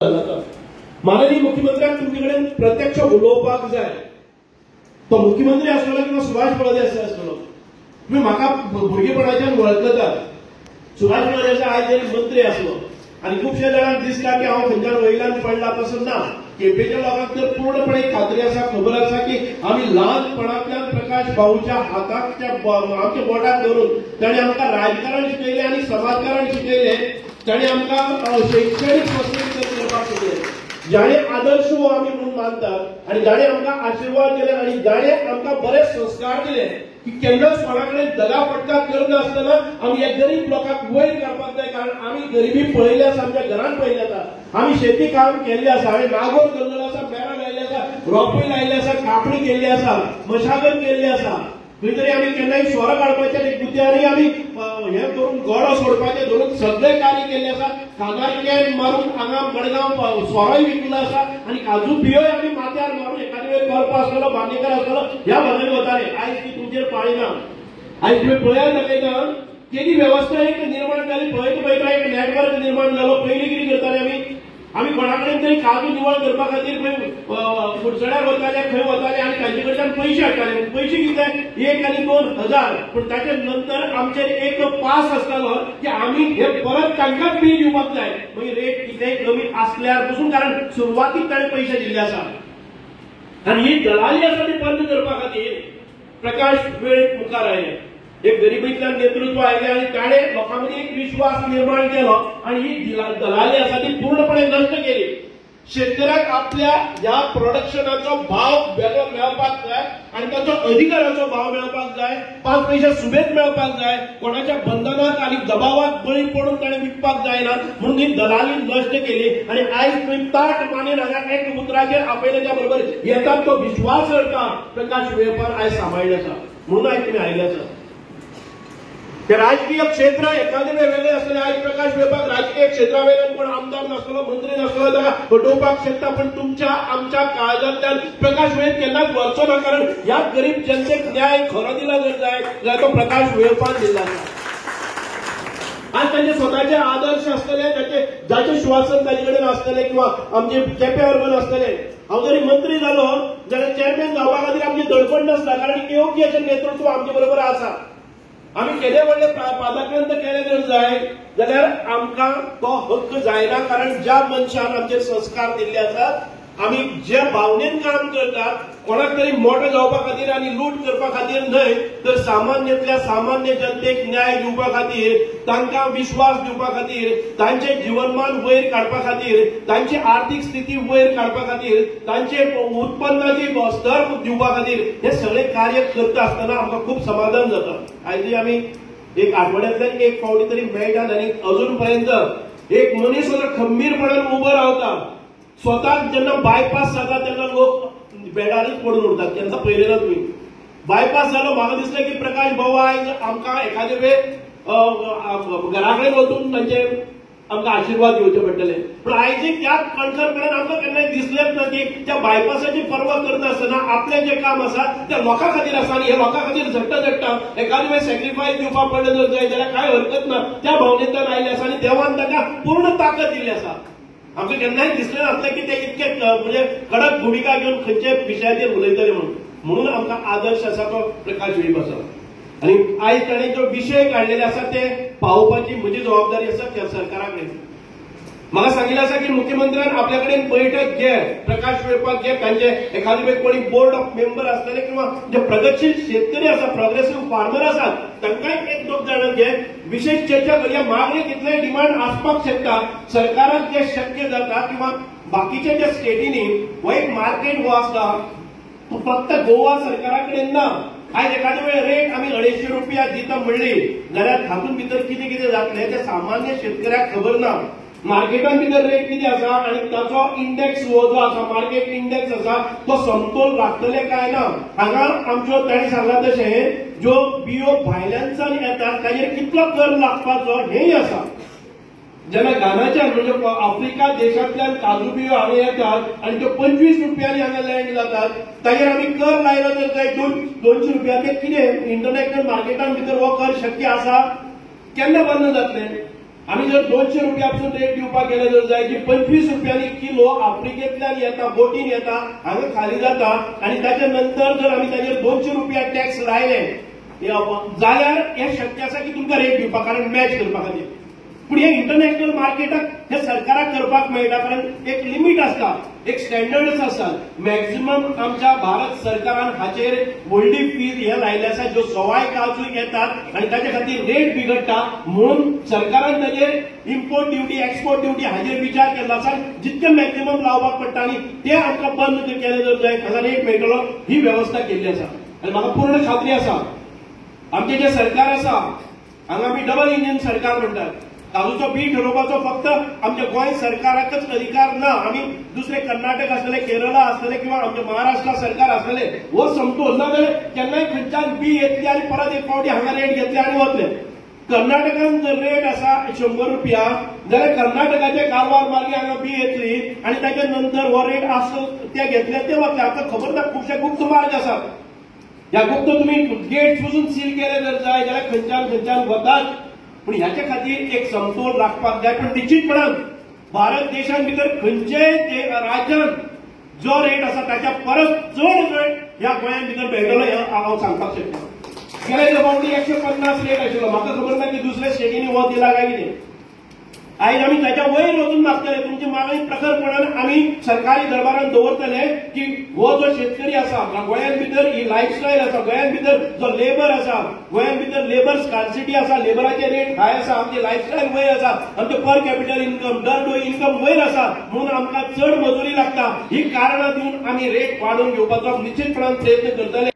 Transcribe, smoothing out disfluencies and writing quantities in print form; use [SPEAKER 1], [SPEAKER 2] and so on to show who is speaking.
[SPEAKER 1] माननीय मुख्यमंत्र्याक तुमचे कडेन प्रत्यक्ष उलोवपाक जाय। तो मुख्यमंत्री आसलो किंवा सुभाष फळदेसाय आसलो, तुम्ही म्हाका भुरगेपणाच्यान वळखतात। सुभाष फळदेसाय आज जरी मंत्री आसलो आणि खुबशे जाणांक दिसता की हांव खंयच्यान वयल्यान पडला तसं ना। केपेच्या लोकांक तर पूर्णपणे खात्री आसा, खबर आसा की आम्ही ल्हानपणांतल्यान प्रकाश भाऊच्या हाताच्या आमच्या बोटाक धरून ताणें आमकां राजकारण शिकयलें आणि समाजकारण शिकयलें। ताणें आमकां शैक्षणीक संस्कृती करपाक शिकयलें। जाणे आदर्श हो आम्ही म्हणून मानतात आणि जाणे आमकां आशीर्वाद दिले आणि जाणे आमकां बरे संस्कार दिले की केन्नाच कोणाकडेन दगा फटका करनासतना आम्ही एक गरीब लोकांक वयर काडपाक जाय। कारण आम्ही गरिबी पळयली आसा, आमच्या घरांत पळयली आसा। आम्ही शेती काम केल्लें आसा, हांवें नागोर करलेलो आसा, बेरां लायले आसा, रोपे लायले आसा, कापणी केल्ली आसा, मशागत केल्ली आसा। खंय तरी आमी केन्नाय सोरो काडपाचे आनी गुद्यारी आमी हे करून गोडो सोडपाचे धरून सगळे कार्य केल्ले आसा। कागार कॅन मारून हांगा मडगांव सोरोय विकलो आसा आणि काजू बियोय आमी माथ्यार मारून एखादे वेळ करपा आसलो, बांदेकर आसलो ह्या भागांनी वताले। आयज ती तुमचेर पाळिना। आयज तुम्ही पळयात दाखयता केली वेवस्था एक निर्माण जाली। पळयता एक नेटवर्क निर्माण जालो। पयलीं कितें करताले आमी कोणाकडेन तरी काजू निवळ करपा खातीर खंय फुडसड्यार वताले, खंय वताले आणि तांचे कडच्यान पयशे हाडटाले। पयशे कितले 1 आनी 2 हजार। पण ताचे नंतर आमचेर एक पास आसतालो की आमी हे परत तांकांच बिल दिवपाक जाय। मागीर रेट कितेंय कमी आसल्यार पसून, कारण सुरवातीक ताणें पयशे दिल्ले आसा आणि ही दलाली आसा ती बंद करपा खातीर प्रकाश वेळ मुखार आयले। एक गरिबीतल्यान नेतृत्व आयले आणि ताणें लोकांमध्ये एक विश्वास निर्माण केलो आणि ही दलाली आसा ती पूर्णपणे नष्ट केली। शेतकऱ्याक आपल्या ह्या प्रोडक्शनाचो भाव वेगळो मेळपाक जाय आणि ताचो अधिकाराचो भाव मेळपाक जाय, 5 पैसे सुबेज मेळपाक जाय। कोणाच्या बंधनात आणि दबावात बळी पडून ताणें विकपाक जायना म्हणून ही दलाली नष्ट केली। आणि आयज तुम्ही ताट मानेन हांगा एक उतराचेर आपयल्याच्या बरोबर येतात तो विश्वास करता प्रकाश वेळपार आयज सांबाळिल्लो आसा। म्हणून आयज तुम्ही आयले आसा। ते राजकीय क्षेत्र एखादे वेगळे असले, आज प्रकाश वेळपाक राजकीय क्षेत्रावेल्यान कोण आमदार नासलो, मंत्री नासलो ताका फटोवपाक शकता, पण तुमच्या आमच्या काळजांतल्यान प्रकाश वेळ केन्नाच वरचो ना। कारण ह्या गरीब जनतेक न्याय खरो दिला जर जाय जाल्यार तो प्रकाश वेळपान दिला आसा। आज तांचे स्वताचे आदर्श आसतले, जाचे श्वासन ताचे कडेन आसतले किंवा आमचे केपें अर्बन आसतले। हांव जरी मंत्री जालो जाल्यार चेअरमॅन जावपा खातीर आमची धडपड नासता, कारण योग्य अशें नेतृत्व आमचे बरोबर आसा। आम्ही केले व्हडले पादाक्रांत केले जर जाय जाल्यार आमकां तो हक्क जायना। कारण ज्या मनशान आमचेर संस्कार दिल्ले आसात, आमी ज्या भावनेन काम करतात, कोणाक तरी मोठो जावपा खातीर आनी लूट करपा खातीर न्हय, तर सामान्यांतल्या सामान्य जनतेक न्याय दिवपा खातीर, तांकां विश्वास दिवपा खातीर, तांचे जीवनमान वयर काडपा खातीर, तांची आर्थीक स्थिती वयर काडपा खातीर, तांचे उत्पन्नाची स्तर दिवपा खातीर हे सगळे कार्य करता आसतना आमकां खूब समाधान जाता। आयज आमी एक आठवड्यांतल्यान एक फावटी तरी मेळटात आणि अजून पर्यंत एक मनीस खंबीरपणान उबो रावता। स्वताक जेन्ना बायपास जाता तेन्ना लोक बेडारच पडून उरतात। केन्ना पळयलें ना तुमी? बायपास जालो, म्हाका दिसलें की प्रकाश भाऊ आयज आमकां एखादे वेळ घरा कडेन वचून तांचे आमकां आशीर्वाद घेवचे पडटले। पण आयज त्याच कणखरपणान आमकां केन्नाय दिसलेंच ना की त्या बायपासाची पर्वा करता आसतना आपलें जें काम आसा तें लोकां खातीर आसा आनी हे लोकां खातीर झट्टा एखादे वेळ सॅक्रिफायस दिवपाक पडलें जर जाय जाल्यार कांय हरकत ना। त्या भावनेंतल्यान आयले आसा आणि देवान ताका पूर्ण ताकद दिल्ली आसा। आमकां केन्नाय दिसलें नासलें की ते इतके म्हणजे कडक भुमिका घेवन खंयचे विशयाचेर उलयतले म्हणून आमकां आदर्श आसा तो प्रकाश वेळीप आसा। आणि आयज ताणें जो विशय काडलेले आसा ते पावोवपाची म्हजी जबाबदारी आसा त्या सरकारा कडेन। म्हाका सांगिल्लें आसा की मुख्यमंत्र्यान आपल्या कडेन बैठक घे, प्रकाश वेळपाक घे, तांचे एखादे वेळ कोणी बोर्ड ऑफ मेंबर आसतले किंवा जे प्रगतशील शेतकरी आसा, प्रोग्रेसिव्ह फार्मर आसात, तांकांय 1-2 जाणां घे, विशेष चर्चा करूया। मागणी कितले डिमांड आसपाक शकता, सरकाराक जे शक्य जाता किंवा बाकीच्या ज्या स्टेटींनी हो एक मार्केट हो आसता तो फक्त गोवा सरकारा कडेन ना। आज एखादे वेळ रेट आम्ही 250 रुपया दिता म्हणली जाल्यार हातूंत भितर कितें कितें जातलें ते सामान्य शेतकऱ्याक खबर ना। मार्केटान भितर रेट कितें आसा आणि ताचो इंडेक्स हो जो आसा, मार्केट इंडेक्स आसा, तो समतोल राखतले काय ना। हांगा आमच्यो ताणी सांगला तशें ज्यो बियो भायल्यानच्यान येतात ताचेर कितलो कर लागपाचो हेंय आसा। जेन्ना घानाच्यान म्हणजे आफ्रिका देशांतल्यान काजू बियो हांगा येतात आणि त्यो 25 रुपयांनी हांगा लँड जातात, ताचेर आमी कर लायलो तर जाय 200 रुपया। ते कितें इंटरनॅशनल मार्केटान भितर हो कर शक्य आसा? केन्ना बंद जातलें? आम्ही जर 200 रुपयापासून रेट दिवपाक गेले जर जाय की 25 रुपयांनी किलो आफ्रिकेंतल्यान येता, बोटीन येता, हांगा खाली जाता आणि त्याच्या नंतर जर आम्ही ताजेर 200 रुपया टॅक्स लायले जाल्यार हे शक्य आसा की तुमकां रेट दिवपाक, कारण मॅच करपा खातीर. पूण हे इंटरनॅशनल मार्केटाक हे सरकाराक करपाक मेळटा, कारण एक लिमीट आसता, एक स्टँडर्ड्स आसतात. मॅक्झिमम आमच्या भारत सरकारान हाचेर व्हडली फीज हे लायले आसा, ज्यो सवाय काजू येतात आणि ताचे खातीर रेट बिगडटा. म्हणून सरकारान ताजेर इम्पोर्ट ड्युटी, एक्सपोर्ट ड्युटी हाचेर विचार केल्लो आसा. जितके मॅक्झिमम लावपाक पडटा आनी ते आमकां बंद केले जर जायत हांगा रेट मेळटलो, ही व्यवस्था केल्ली आसा. आनी म्हाका पूर्ण खात्री आसा आमचे जे सरकार आसा हांगा आमी डबल इंजिन सरकार म्हणटात. काजूचो बी ठरोवपाचो फक्त आमच्या गोंय सरकाराकच अधिकार ना. आमी दुसरे कर्नाटक आसतले, केरळा आसतले किंवा आमचे महाराष्ट्र सरकार आसतले, हो समतोल ना जाल्यार केन्नाय खंयच्यान बी येतली आनी परत एक फावटी हांगा रेट घेतले आनी वतले. कर्नाटकान जर रेट आसा 100 रुपया जाल्यार कर्नाटकाचे कारवार मार्गे हांगा बी येतली आणि ताच्या नंतर हो रेट आसतो ते घेतले ते वतले. आमकां खबर ना खुबशे गुप्त मार्ग आसात. ह्या गुप्त तुम्ही गेट सुजून सील केले जर जाय जाल्यार खंयच्यान वतात. पूण ह्याच्या खातीर एक समतोल राखपाक जाय. पण निश्चितपणान भारत देशान भितर खंयचेय राज्यान जो रेट आसा ताच्या परत चड रेट ह्या गोंयान भितर मेळटलो हे हांव सांगपाक शकता. गेल्या फावटी 150 रेट आशिल्लो. म्हाका खबर ना की दुसऱ्या स्टेटींनी हो दिला काय कितें. आयज आमी ताच्या वयर वचून मागतले. तुमची मागणी प्रखरपणान आमी सरकारी दरबारान दवरतले की हो जो शेतकरी आसा गोंयान भितर ही लायफस्टायल आसा, गोंयान भितर जो लेबर आसा, गोंयान भितर लेबर स्कार्सिटी आसा, लेबराचे रेट हाय आसा, आमची लायफस्टायल वयर आसा, आमचे पर कॅपिटल इन्कम, दर डे इन्कम वयर आसा, म्हणून आमकां चड मजुरी लागता. ही कारणां दिवन आमी रेट वाडोवन घेवपाचो निश्चितपणान प्रयत्न करतले.